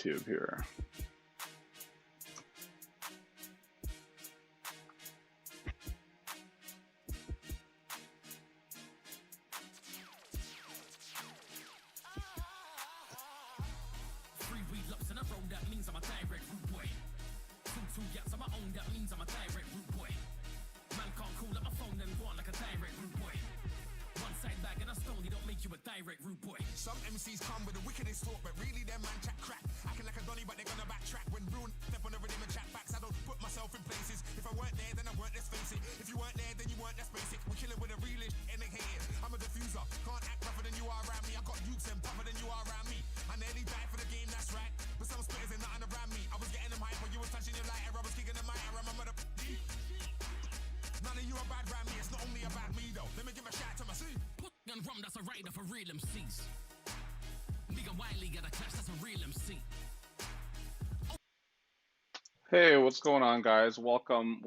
YouTube here. Some MCs come with the wickedest talk, but really them man chat crack. Acting like a donny, but they're gonna backtrack. When ruin step on the rhythm and chat facts, I don't put myself in places. If I weren't there, then I weren't, let's face it. If you weren't there, then you weren't, that's basic. We're killing with a realist and they hate it. I'm a diffuser, can't act rougher than you are around me. I got youths and tougher than you are around me. I nearly died for the game, that's right. But some spitters ain't nothing around me. I was getting them hype when you was touching your lighter. I was kicking them out, I'm a mother. None of you are bad around me, it's not only about me though. Let me give a shout to my C. Put and rum, that's a rider for real MCs. Hey, what's going on, guys? Welcome.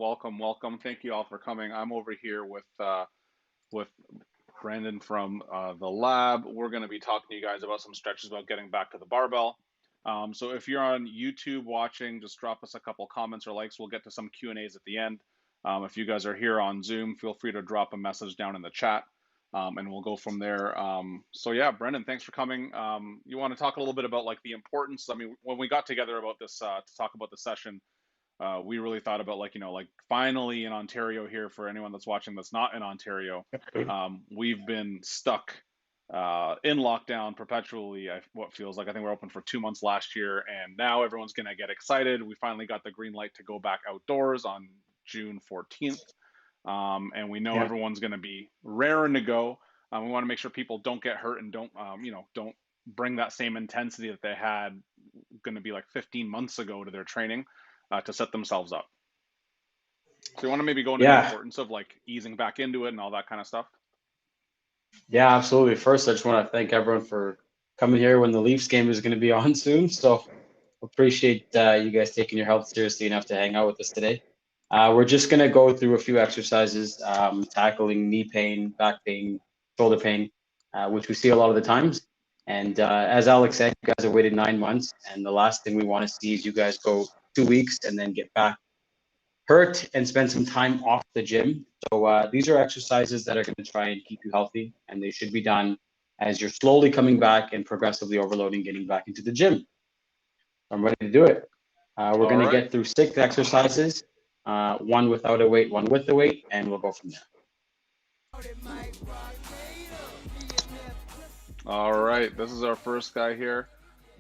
Thank you all for coming. I'm over here with Brandon from the lab. We're going to be talking to you guys about some stretches about getting back to the barbell. So if you're on YouTube watching, just drop us a couple comments or likes. We'll get to some Q&As at the end. If you guys are here on Zoom, feel free to drop a message down in the chat. And we'll go from there. So yeah, Brendan, thanks for coming. You want to talk a little bit about like the importance? I mean, when we got together about this to talk about the session, we really thought about like, like finally in Ontario here, for anyone that's watching that's not in Ontario, we've been stuck in lockdown perpetually. What feels like, I think we're open for 2 months last year, and now everyone's going to get excited. We finally got the green light to go back outdoors on June 14th. And we know everyone's going to be raring to go. We want to make sure people don't get hurt and don't bring that same intensity that they had going to be like 15 months ago to their training to set themselves up. So you want to maybe go into the importance of like easing back into it and all that kind of stuff? Yeah, absolutely. First, I just want to thank everyone for coming here when the Leafs game is going to be on soon. So appreciate you guys taking your health seriously enough to hang out with us today. We're just going to go through a few exercises, tackling knee pain, back pain, shoulder pain, which we see a lot of the times. And as Alex said, you guys have waited 9 months. And the last thing we want to see is you guys go 2 weeks and then get back hurt and spend some time off the gym. So these are exercises that are going to try and keep you healthy. And they should be done as you're slowly coming back and progressively overloading, getting back into the gym. I'm ready to do it. We're going to get through 6 exercises. 1 without a weight, 1 with the weight, and we'll go from there. All right, this is our first guy here,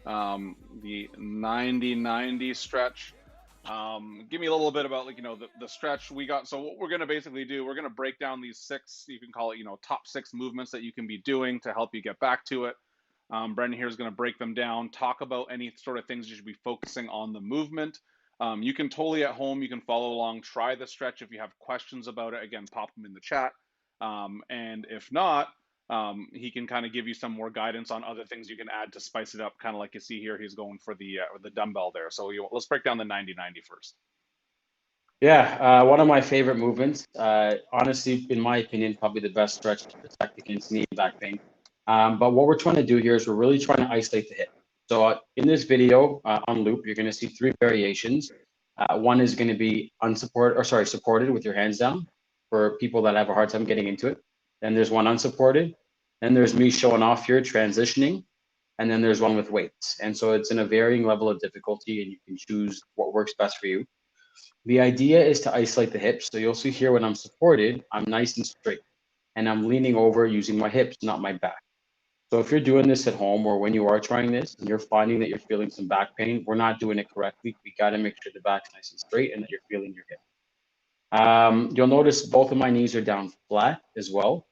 the 90-90 stretch. Give me a little bit about like, the stretch we got. So what we're going to basically do, we're going to break down these 6, you can call it, top 6 movements that you can be doing to help you get back to it. Brendan here is going to break them down, talk about any sort of things you should be focusing on the movement. You can totally at home, you can follow along, try the stretch. If you have questions about it, again, pop them in the chat. And if not, he can kind of give you some more guidance on other things you can add to spice it up, kind of like you see here, he's going for the dumbbell there. So let's break down the 90-90 first. Yeah, one of my favorite movements, honestly, in my opinion, probably the best stretch to protect against knee and back pain. But what we're trying to do here is we're really trying to isolate the hip. So in this video on loop, you're going to see 3 variations. One is going to be supported with your hands down for people that have a hard time getting into it. Then there's one unsupported. Then there's me showing off here, transitioning. And then there's one with weights. And so it's in a varying level of difficulty, and you can choose what works best for you. The idea is to isolate the hips. So you'll see here when I'm supported, I'm nice and straight. And I'm leaning over using my hips, not my back. So if you're doing this at home or when you are trying this and you're finding that you're feeling some back pain, we're not doing it correctly. We got to make sure the back's nice and straight and that you're feeling your hip. You'll notice both of my knees are down flat as well.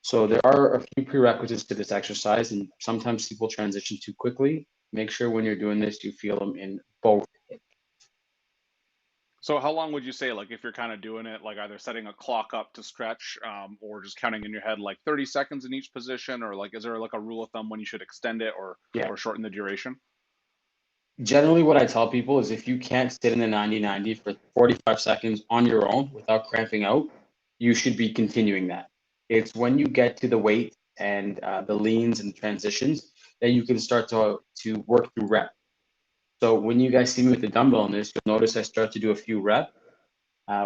So there are a few prerequisites to this exercise, and sometimes people transition too quickly. Make sure when you're doing this, you feel them in both hips. So how long would you say, like if you're kind of doing it, like either setting a clock up to stretch or just counting in your head like 30 seconds in each position, or like is there like a rule of thumb when you should extend it or shorten the duration? Generally, what I tell people is if you can't sit in the 90-90 for 45 seconds on your own without cramping out, you should be continuing that. It's when you get to the weight and the leans and transitions that you can start to work through rep. So when you guys see me with the dumbbell on this, you'll notice I start to do a few reps.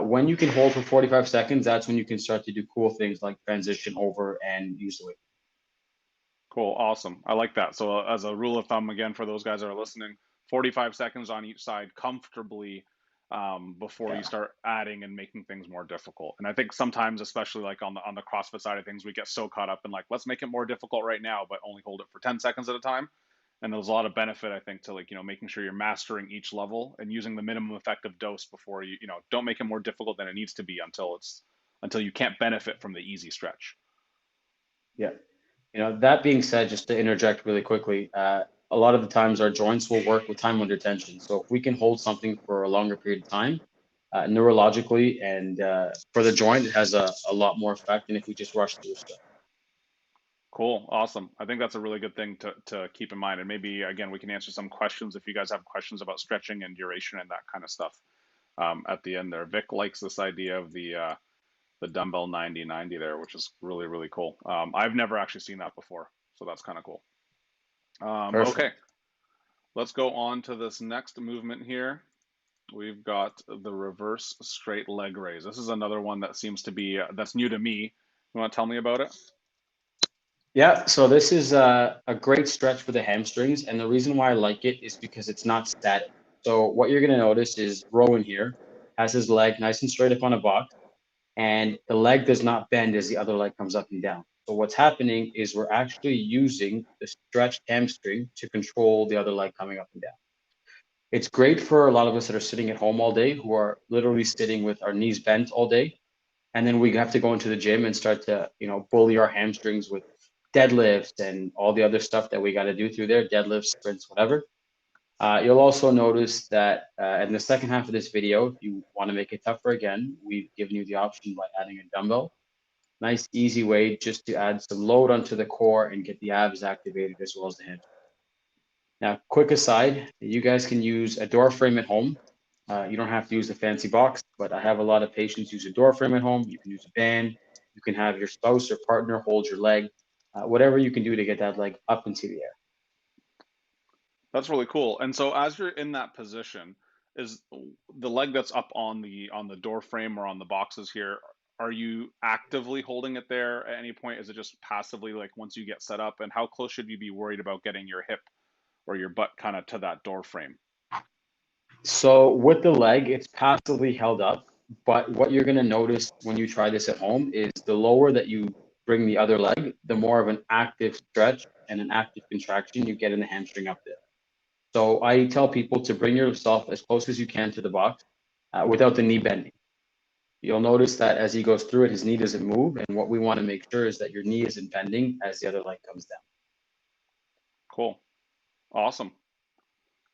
When you can hold for 45 seconds, that's when you can start to do cool things like transition over and use the weight. Cool, awesome. I like that. So as a rule of thumb, again, for those guys that are listening, 45 seconds on each side comfortably before you Yeah. start adding and making things more difficult. And I think sometimes, especially like on the CrossFit side of things, we get so caught up in like, let's make it more difficult right now, but only hold it for 10 seconds at a time. And there's a lot of benefit, I think, to like, making sure you're mastering each level and using the minimum effective dose before don't make it more difficult than it needs to be until you can't benefit from the easy stretch. Yeah. That being said, just to interject really quickly, a lot of the times our joints will work with time under tension. So if we can hold something for a longer period of time, neurologically and for the joint, it has a lot more effect than if we just rush through stuff. Cool. Awesome. I think that's a really good thing to keep in mind. And maybe, again, we can answer some questions if you guys have questions about stretching and duration and that kind of stuff at the end there. Vic likes this idea of the dumbbell 90-90 there, which is really, really cool. I've never actually seen that before, so that's kind of cool. Okay, Perfect. let's go on to this next movement here. We've got the reverse straight leg raise. This is another one that seems to be that's new to me. You want to tell me about it? Yeah, so this is a great stretch for the hamstrings, and the reason why I like it is because it's not static. So what you're going to notice is Rowan here has his leg nice and straight up on a box, and the leg does not bend as the other leg comes up and down. So what's happening is we're actually using the stretched hamstring to control the other leg coming up and down. It's great for a lot of us that are sitting at home all day, who are literally sitting with our knees bent all day, and then we have to go into the gym and start to bully our hamstrings with deadlifts and all the other stuff that we got to do through there, deadlifts, sprints, whatever. You'll also notice that in the second half of this video, if you want to make it tougher again, we've given you the option by adding a dumbbell. Nice easy way just to add some load onto the core and get the abs activated as well as the hamstrings. Now, quick aside, you guys can use a door frame at home. You don't have to use a fancy box, but I have a lot of patients use a door frame at home. You can use a band. You can have your spouse or partner hold your leg, whatever you can do to get that leg up into the air. That's really cool. And so as you're in that position, is the leg that's up on the door frame or on the boxes here, are you actively holding it there at any point? Is it just passively like once you get set up? And how close should you be worried about getting your hip or your butt kind of to that door frame? So with the leg, it's passively held up. But what you're going to notice when you try this at home is the lower that you bring the other leg, the more of an active stretch and an active contraction you get in the hamstring up there. So I tell people to bring yourself as close as you can to the box without the knee bending. You'll notice that as he goes through it, his knee doesn't move. And what we want to make sure is that your knee isn't bending as the other leg comes down. Cool. Awesome.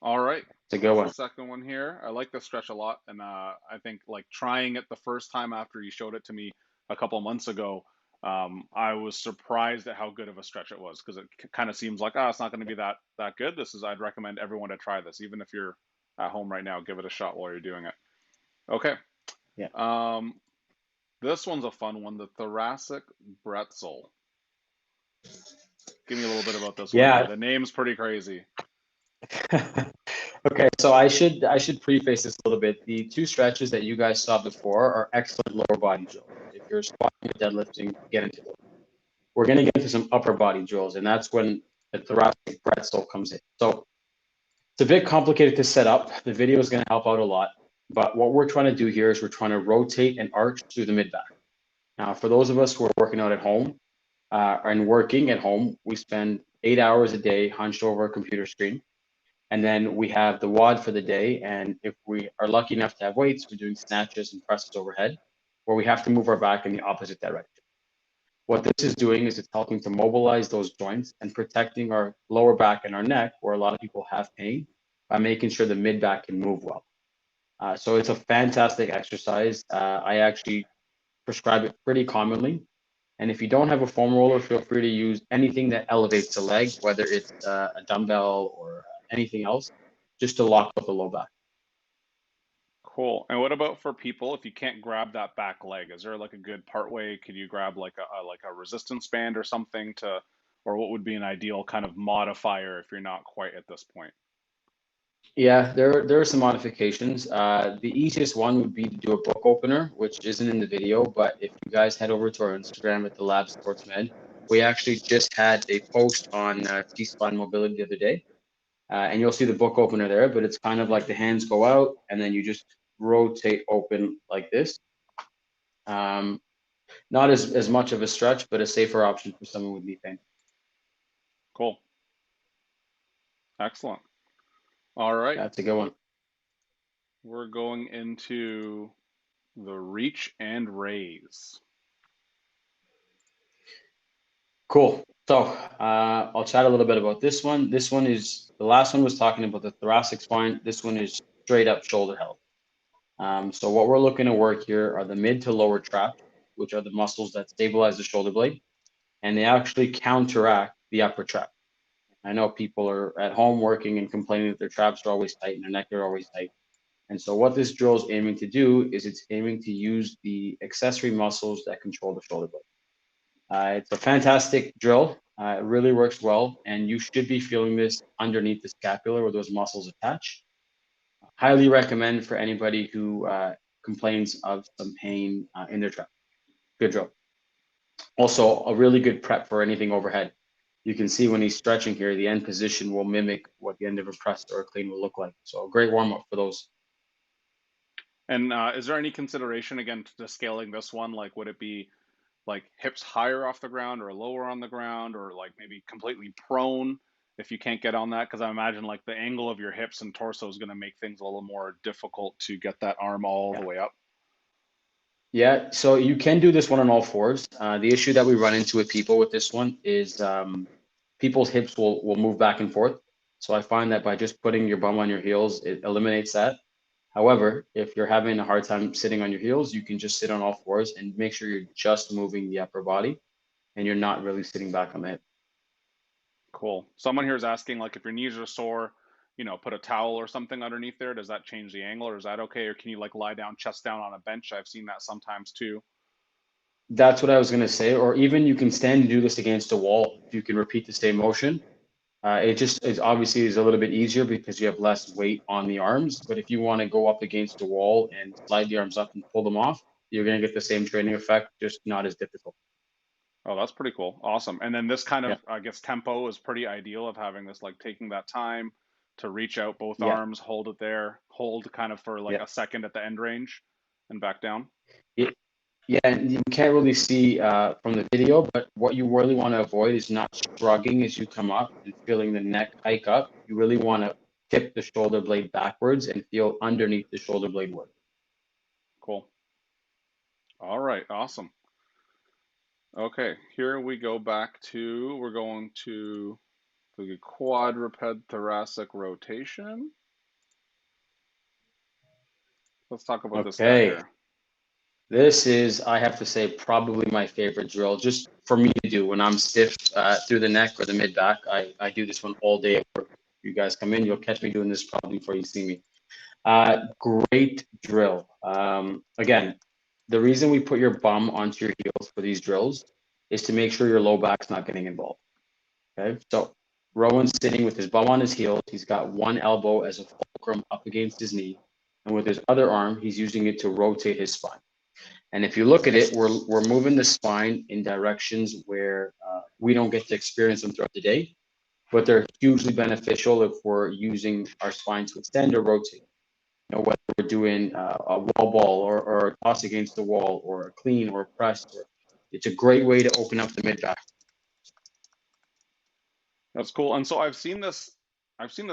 All right. It's a good That's the one. second one here. I like this stretch a lot. And I think like trying it the first time after you showed it to me a couple months ago, I was surprised at how good of a stretch it was because it kind of seems like, it's not going to be that good. I'd recommend everyone to try this, even if you're at home right now, give it a shot while you're doing it. Okay. Yeah. Um, this one's a fun one, the thoracic bretzel. Give me a little bit about this one here. Yeah. The name's pretty crazy. Okay, so I should preface this a little bit. The two stretches that you guys saw before are excellent lower body drills. If you're squatting or deadlifting, get into those. We're going to get into some upper body drills, and that's when the thoracic pretzel comes in. So it's a bit complicated to set up. The video is going to help out a lot, but what we're trying to do here is we're trying to rotate and arch through the mid back. Now, for those of us who are working out at home and working at home, we spend 8 hours a day hunched over a computer screen. And then we have the WOD for the day. And if we are lucky enough to have weights, we're doing snatches and presses overhead, where we have to move our back in the opposite direction. What this is doing is it's helping to mobilize those joints and protecting our lower back and our neck, where a lot of people have pain, by making sure the mid back can move well. So it's a fantastic exercise. I actually prescribe it pretty commonly. And if you don't have a foam roller, feel free to use anything that elevates the leg, whether it's a dumbbell or anything else, just to lock up the low back. Cool. And what about for people if you can't grab that back leg? Is there like a good part way? Could you grab like a resistance band or something or what would be an ideal kind of modifier if you're not quite at this point? Yeah, there are some modifications. The easiest one would be to do a book opener, which isn't in the video, but if you guys head over to our Instagram at the Lab Sports Med, we actually just had a post on T-spine mobility the other day, and you'll see the book opener there, but it's kind of like the hands go out and then you just rotate open like this. Not as much of a stretch, but a safer option for someone with knee pain. Cool. Excellent. All right. That's a good one. We're going into the reach and raise. Cool. So I'll chat a little bit about this one. This one is, the last one was talking about the thoracic spine. This one is straight up shoulder health. So what we're looking to work here are the mid to lower traps, which are the muscles that stabilize the shoulder blade, and they actually counteract the upper trap. I know people are at home working and complaining that their traps are always tight and their neck are always tight. And so what this drill is aiming to do is it's aiming to use the accessory muscles that control the shoulder blade. It's a fantastic drill. It really works well, and you should be feeling this underneath the scapula where those muscles attach. Highly recommend for anybody who complains of some pain in their trap. Good drill. Also, a really good prep for anything overhead. You can see when he's stretching here, the end position will mimic what the end of a press or a clean will look like. So a great warm up for those. And is there any consideration again to scaling this one? Like, would it be like hips higher off the ground or lower on the ground, or like maybe completely prone if you can't get on that? Because I imagine like the angle of your hips and torso is going to make things a little more difficult to get that arm all the Yeah. way up. Yeah, so you can do this one on all fours. The issue that we run into with people with this one is people's hips will move back and forth. So I find that by just putting your bum on your heels, it eliminates that. However, if you're having a hard time sitting on your heels, you can just sit on all fours and make sure you're just moving the upper body and you're not really sitting back on the hip. Cool. Someone here is asking like if your knees are sore, put a towel or something underneath there. Does that change the angle, or is that okay? Or can you like lie down, chest down on a bench? I've seen that sometimes too. That's what I was going to say. Or even you can stand and do this against a wall. If you can repeat the same motion, it just is obviously is a little bit easier because you have less weight on the arms. But if you want to go up against a wall and slide the arms up and pull them off, you're going to get the same training effect, just not as difficult. Oh, that's pretty cool. Awesome. And then this kind Yeah. of, I guess, tempo is pretty ideal of having this, like taking that time to reach out both Yeah. arms, hold it there, hold kind of for like Yeah. a second at the end range and back down. Yeah. Yeah, and you can't really see from the video, but what you really want to avoid is not shrugging as you come up and feeling the neck hike up. You really want to tip the shoulder blade backwards and feel underneath the shoulder blade work. Cool. All right. Awesome. Okay. Here we go back to, we're going to the quadruped thoracic rotation. Let's talk about this guy Okay. here. This is, I have to say, probably my favorite drill just for me to do when I'm stiff through the neck or the mid back. I do this one all day at work. You guys come in, you'll catch me doing this probably before you see me. Great drill. Again, the reason we put your bum onto your heels for these drills is to make sure your low back's not getting involved. Okay, so Rowan's sitting with his bum on his heels. He's got one elbow as a fulcrum up against his knee, and with his other arm, he's using it to rotate his spine. And if you look at it, we're moving the spine in directions where we don't get to experience them throughout the day, but they're hugely beneficial if we're using our spine to extend or rotate. Whether we're doing a wall ball or a toss against the wall or a clean or a press, it's a great way to open up the mid back. That's cool. And so I've seen this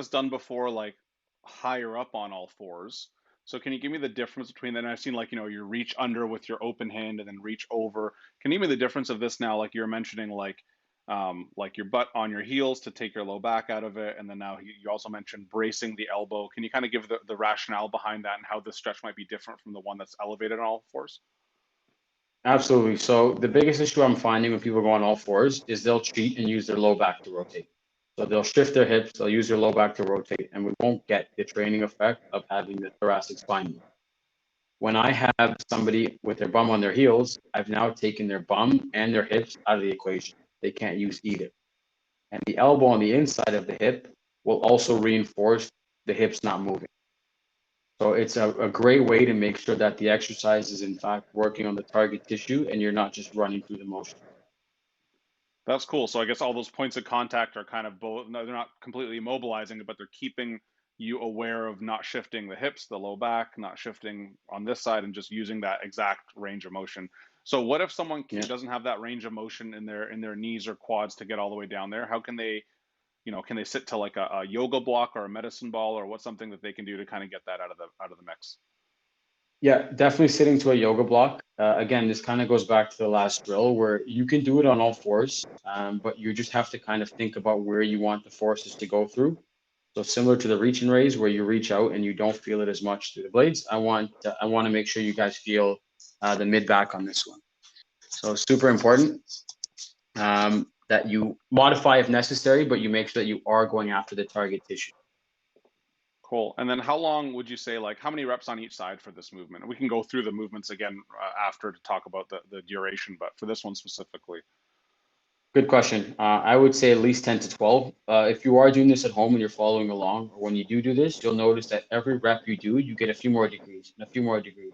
done before, like higher up on all fours. So can you give me the difference between that? And I've seen like, you reach under with your open hand and then reach over. Can you give me the difference of this now? Like you're mentioning like your butt on your heels to take your low back out of it. And then now you also mentioned bracing the elbow. Can you kind of give the rationale behind that and how this stretch might be different from the one that's elevated on all fours? Absolutely. So the biggest issue I'm finding when people go on all fours is they'll cheat and use their low back to rotate. So they'll shift their hips, they'll use their low back to rotate, and we won't get the training effect of having the thoracic spine move. When I have somebody with their bum on their heels, I've now taken their bum and their hips out of the equation. They can't use either. And the elbow on the inside of the hip will also reinforce the hips not moving. So it's a great way to make sure that the exercise is in fact working on the target tissue and you're not just running through the motion. That's cool. So I guess all those points of contact are kind of both, no, they're not completely immobilizing it, but they're keeping you aware of not shifting the hips, the low back, not shifting on this side, and just using that exact range of motion. So what if someone Yeah. doesn't have that range of motion in their knees or quads to get all the way down there? How can they, can they sit to like a yoga block or a medicine ball, or what's something that they can do to kind of get that out of the mix? Yeah, definitely sitting to a yoga block. Again, this kind of goes back to the last drill where you can do it on all fours, but you just have to kind of think about where you want the forces to go through. So similar to the reach and raise, where you reach out and you don't feel it as much through the blades. I want to make sure you guys feel the mid back on this one. So super important that you modify if necessary, but you make sure that you are going after the target tissue. Cool. And then how long would you say, like, how many reps on each side for this movement? We can go through the movements again after to talk about the duration, but for this one specifically. Good question. I would say at least 10 to 12. If you are doing this at home and you're following along, or when you do this, you'll notice that every rep you do, you get a few more degrees and a few more degrees.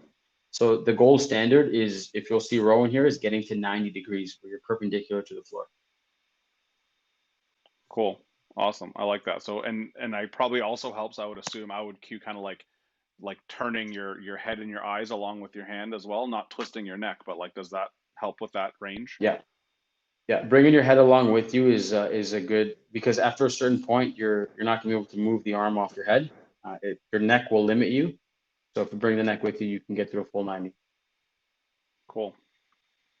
So the gold standard is, if you'll see Rowan here, is getting to 90 degrees where you're perpendicular to the floor. Cool. Awesome. I like that. So and I probably also helps, I would assume I would cue kind of like turning your head and your eyes along with your hand as well, not twisting your neck, but like does that help with that range? Yeah, yeah. Bringing your head along with you is a good, because after a certain point, you're not gonna be able to move the arm off your head. Your neck will limit you. So if you bring the neck with you, you can get to a full 90. Cool.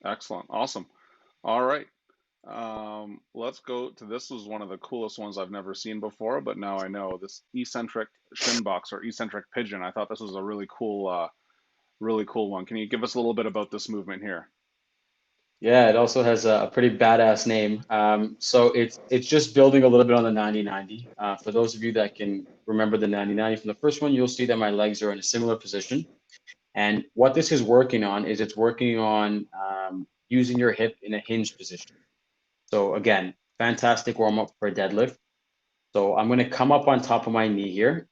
Excellent. Awesome. All right. Let's go to this is one of the coolest ones I've never seen before, but now I know this eccentric shin box or eccentric pigeon. I thought this was a really cool one. Can you give us a little bit about this movement here? Yeah, it also has a pretty badass name. So it's just building a little bit on the 90-90. For those of you that can remember the 90-90 from the first one, you'll see that my legs are in a similar position. And what this is working on is it's working on using your hip in a hinge position. So again, fantastic warm up for a deadlift. So I'm going to come up on top of my knee here,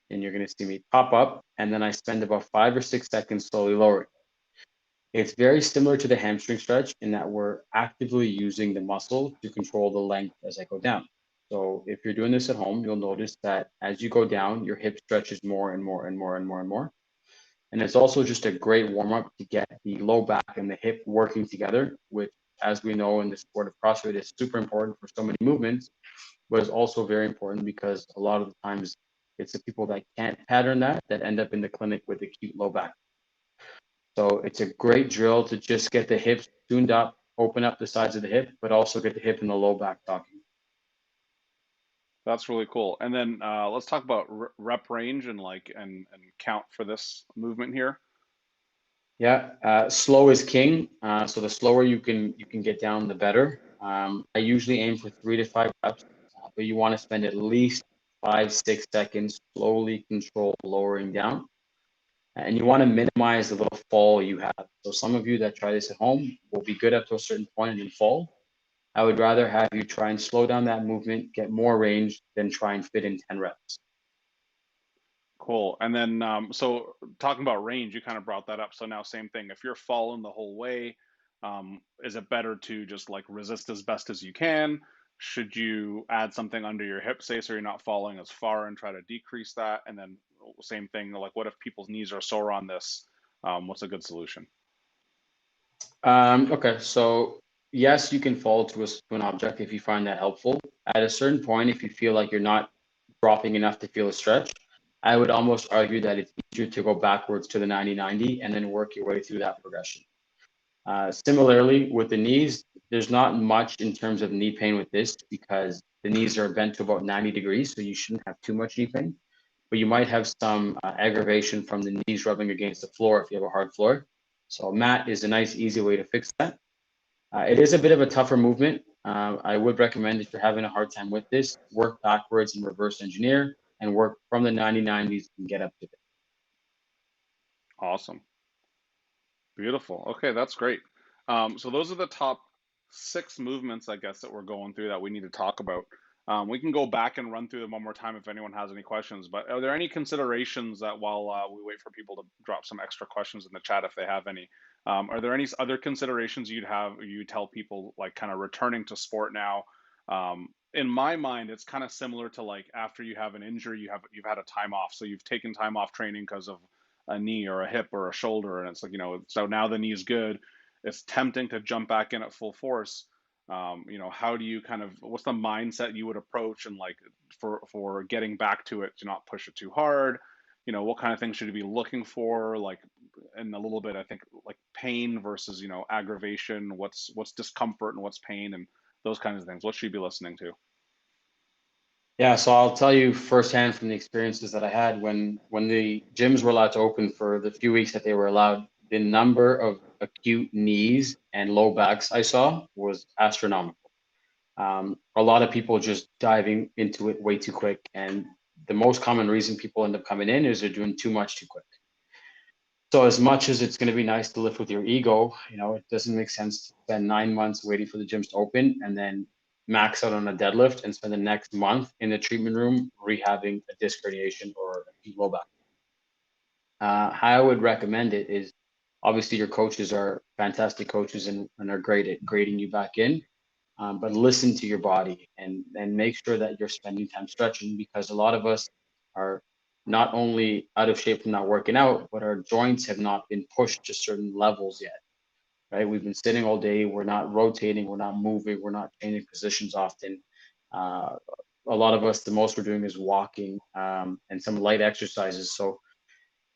and you're going to see me pop up, and then I spend about 5 or 6 seconds slowly lowering. It's very similar to the hamstring stretch in that we're actively using the muscle to control the length as I go down. So if you're doing this at home, you'll notice that as you go down, your hip stretches more and more and more and more and more. And it's also just a great warm up to get the low back and the hip working together, which, as we know in the sport of CrossFit, is super important for so many movements, but is also very important because a lot of the times it's the people that can't pattern that end up in the clinic with acute low back. So it's a great drill to just get the hips tuned up, open up the sides of the hip, but also get the hip and the low back talking. That's really cool. And then let's talk about rep range and and count for this movement here. Yeah, slow is king. So the slower you can get down, the better. I usually aim for 3 to 5 reps, but you want to spend at least 5, 6 seconds slowly control lowering down, and you want to minimize the little fall you have. So some of you that try this at home will be good up to a certain point and then fall. I would rather have you try and slow down that movement, get more range, than try and fit in 10 reps. Cool. And then, so talking about range, you kind of brought that up. So now, same thing. If you're falling the whole way, is it better to just like resist as best as you can? Should you add something under your hip, say, so you're not falling as far and try to decrease that? And then, same thing, like what if people's knees are sore on this? What's a good solution? Okay, so yes, you can fall to an object if you find that helpful. At a certain point, if you feel like you're not dropping enough to feel a stretch, I would almost argue that it's easier to go backwards to the 90-90 and then work your way through that progression. Similarly, with the knees, there's not much in terms of knee pain with this because the knees are bent to about 90 degrees, so you shouldn't have too much knee pain. But you might have some aggravation from the knees rubbing against the floor if you have a hard floor. So a mat is a nice, easy way to fix that. It is a bit of a tougher movement. I would recommend if you're having a hard time with this, work backwards and reverse engineer and work from the 90-90s and get up to it. Awesome. Beautiful. Okay, that's great. So those are the top six movements, I guess, that we're going through that we need to talk about. We can go back and run through them one more time if anyone has any questions. But are there any considerations that while we wait for people to drop some extra questions in the chat if they have any, are there any other considerations you tell people like kind of returning to sport now? In my mind, it's kind of similar to like after you have an injury, you've had a time off, so you've taken time off training because of a knee or a hip or a shoulder, and it's like so now the knee's good. It's tempting to jump back in at full force. How do you kind of what's the mindset you would approach and like for getting back to it to not push it too hard? What kind of things should you be looking for? Like, and a little bit, I think, like pain versus aggravation. What's discomfort and what's pain and those kinds of things. What should you be listening to? Yeah, so I'll tell you firsthand from the experiences that I had when the gyms were allowed to open for the few weeks that they were allowed, the number of acute knees and low backs I saw was astronomical. A lot of people just diving into it way too quick, and the most common reason people end up coming in is they're doing too much too quick. So as much as it's going to be nice to lift with your ego, it doesn't make sense to spend 9 months waiting for the gyms to open and then max out on a deadlift and spend the next month in the treatment room rehabbing a disc herniation or a low back. How I would recommend it is obviously your coaches are fantastic coaches and are great at grading you back in, but listen to your body and make sure that you're spending time stretching because a lot of us are not only out of shape from not working out, but our joints have not been pushed to certain levels yet, right? We've been sitting all day, we're not rotating, we're not moving, we're not changing positions often. Uh, a lot of us, the most we're doing is walking and some light exercises. So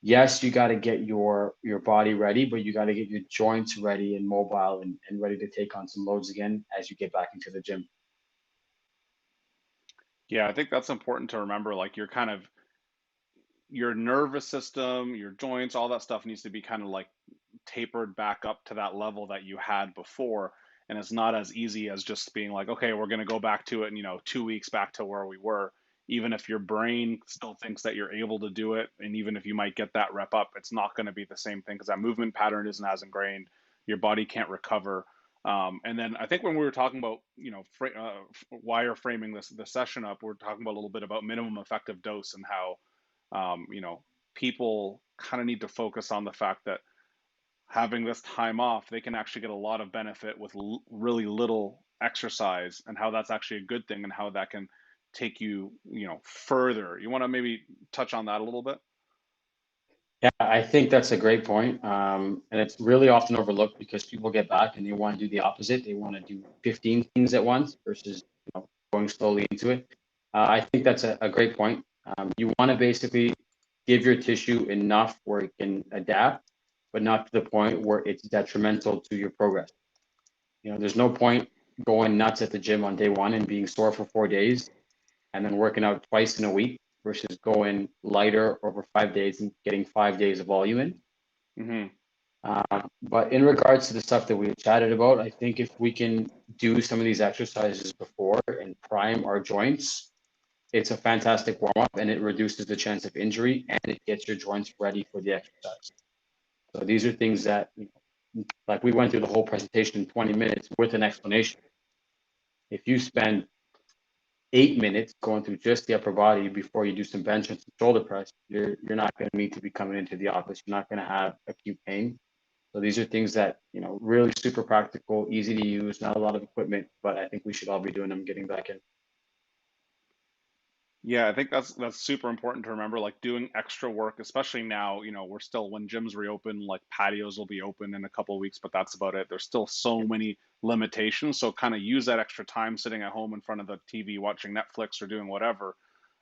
yes, you got to get your body ready, but you got to get your joints ready and mobile and ready to take on some loads again as you get back into the gym. Yeah, I think that's important to remember. Like your nervous system, your joints, all that stuff needs to be kind of like tapered back up to that level that you had before. And it's not as easy as just being like, okay, we're going to go back to it in, 2 weeks back to where we were. Even if your brain still thinks that you're able to do it, and even if you might get that rep up, it's not going to be the same thing because that movement pattern isn't as ingrained. Your body can't recover. And then I think when we were talking about, wireframing this session up, we're talking about a little bit about minimum effective dose and how um, you know, people kind of need to focus on the fact that having this time off, they can actually get a lot of benefit with really little exercise, and how that's actually a good thing, and how that can take you, further. You want to maybe touch on that a little bit? Yeah, I think that's a great point. And it's really often overlooked because people get back and they want to do the opposite. They want to do 15 things at once versus going slowly into it. I think that's a great point. You want to basically give your tissue enough where it can adapt, but not to the point where it's detrimental to your progress. There's no point going nuts at the gym on day one and being sore for 4 days and then working out twice in a week versus going lighter over 5 days and getting 5 days of volume in. Hmm. But in regards to the stuff that we chatted about, I think if we can do some of these exercises before and prime our joints, it's a fantastic warm up and it reduces the chance of injury and it gets your joints ready for the exercise. So these are things that, like we went through the whole presentation in 20 minutes with an explanation. If you spend 8 minutes going through just the upper body before you do some bench and some shoulder press, you're not going to need to be coming into the office. You're not going to have acute pain. So these are things that, really super practical, easy to use, not a lot of equipment, but I think we should all be doing them getting back in. Yeah, I think that's super important to remember. Like doing extra work, especially now, we're still when gyms reopen, like patios will be open in a couple of weeks, but that's about it. There's still so many limitations. So kind of use that extra time sitting at home in front of the TV watching Netflix or doing whatever,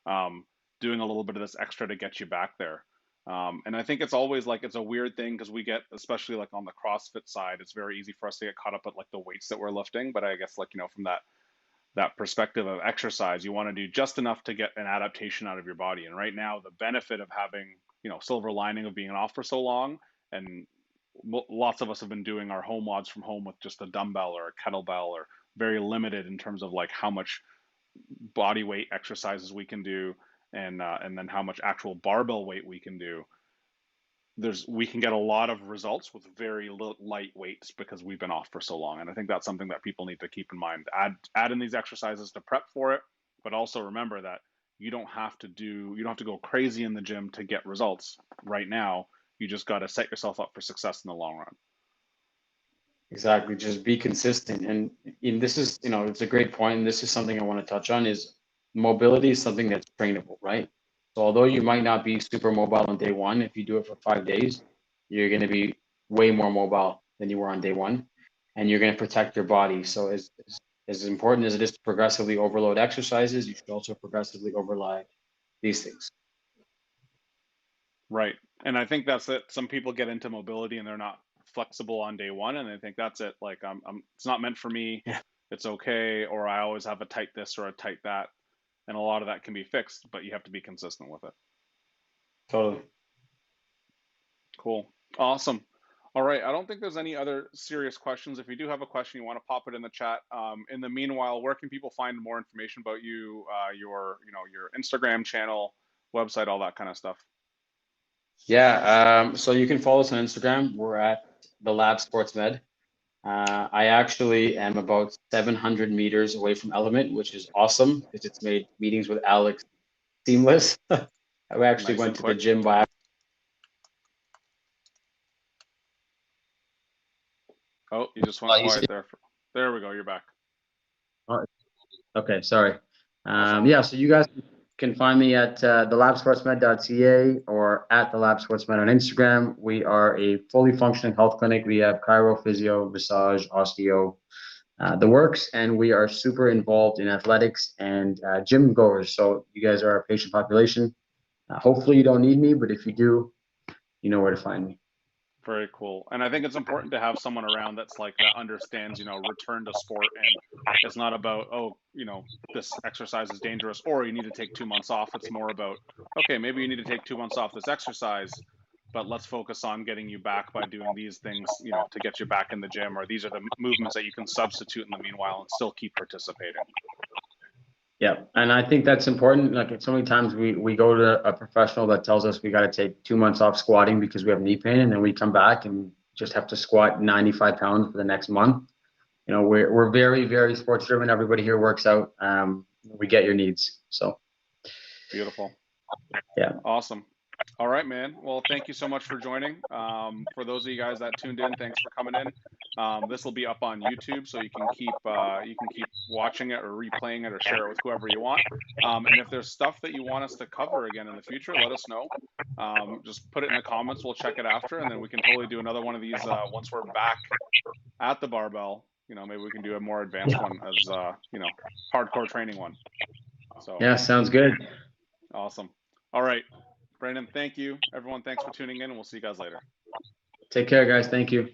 um, doing a little bit of this extra to get you back there. And I think it's always like it's a weird thing because we get, especially like on the CrossFit side, it's very easy for us to get caught up at like the weights that we're lifting. But I guess like, from that perspective of exercise, you want to do just enough to get an adaptation out of your body. And right now, the benefit of having, silver lining of being off for so long, and lots of us have been doing our home WODs from home with just a dumbbell or a kettlebell, or very limited in terms of like how much body weight exercises we can do, and then how much actual barbell weight we can do. We can get a lot of results with very light weights because we've been off for so long, and I think that's something that people need to keep in mind. Add in these exercises to prep for it, but also remember that you don't have to go crazy in the gym to get results right now. You just got to set yourself up for success in the long run. Exactly. Just be consistent. And this is, it's a great point. And this is something I want to touch on is mobility is something that's trainable, right? So although you might not be super mobile on day one, if you do it for 5 days, you're going to be way more mobile than you were on day one. And you're going to protect your body. So as important as it is to progressively overload exercises, you should also progressively overload these things. Right. And I think that's it. Some people get into mobility and they're not flexible on day one, and they think that's it. Like it's not meant for me. Yeah, It's okay, or I always have a tight this or a tight that, and a lot of that can be fixed, but you have to be consistent with it. totally. Cool. Awesome. All right. I don't think there's any other serious questions. If you do have a question, you want to pop it in the chat. In the meanwhile, where can people find more information about you, your Instagram channel, website, all that kind of stuff? Yeah. So you can follow us on Instagram. We're at the Lab Sports Med. I actually am about 700 meters away from Element, which is awesome because it's made meetings with Alex seamless. I actually Nice went and to the quick. gym by. Oh, you just went quiet there. There we go. You're back. Okay, sorry. Awesome. Yeah, so you guys can find me at thelabsportsmed.ca or at thelabsportsmed on Instagram. We are a fully functioning health clinic. We have chiro, physio, massage, osteo, the works, and we are super involved in athletics and gym goers. So you guys are our patient population. Hopefully you don't need me, but if you do, you know where to find me. Very cool. And I think it's important to have someone around that's like that understands, return to sport, and it's not about, oh, this exercise is dangerous or you need to take 2 months off. It's more about, okay, maybe you need to take 2 months off this exercise, but let's focus on getting you back by doing these things, to get you back in the gym, or these are the movements that you can substitute in the meanwhile and still keep participating. Yeah, and I think that's important. Like so many times we go to a professional that tells us we got to take 2 months off squatting because we have knee pain, and then we come back and just have to squat 95 pounds for the next month. We're very, very sports driven. Everybody here works out. We get your needs. So Beautiful. yeah. Awesome. All right, man. Well, thank you so much for joining. For those of you guys that tuned in, thanks for coming in. This will be up on YouTube, so you can keep watching it or replaying it or share it with whoever you want. And if there's stuff that you want us to cover again in the future, let us know. Just put it in the comments. We'll check it after, and then we can totally do another one of these once we're back at the barbell. Maybe we can do a more advanced one as hardcore training one. So Yeah, sounds good. awesome. All right. Brandon, thank you. Everyone, thanks for tuning in, and we'll see you guys later. Take care, guys. Thank you.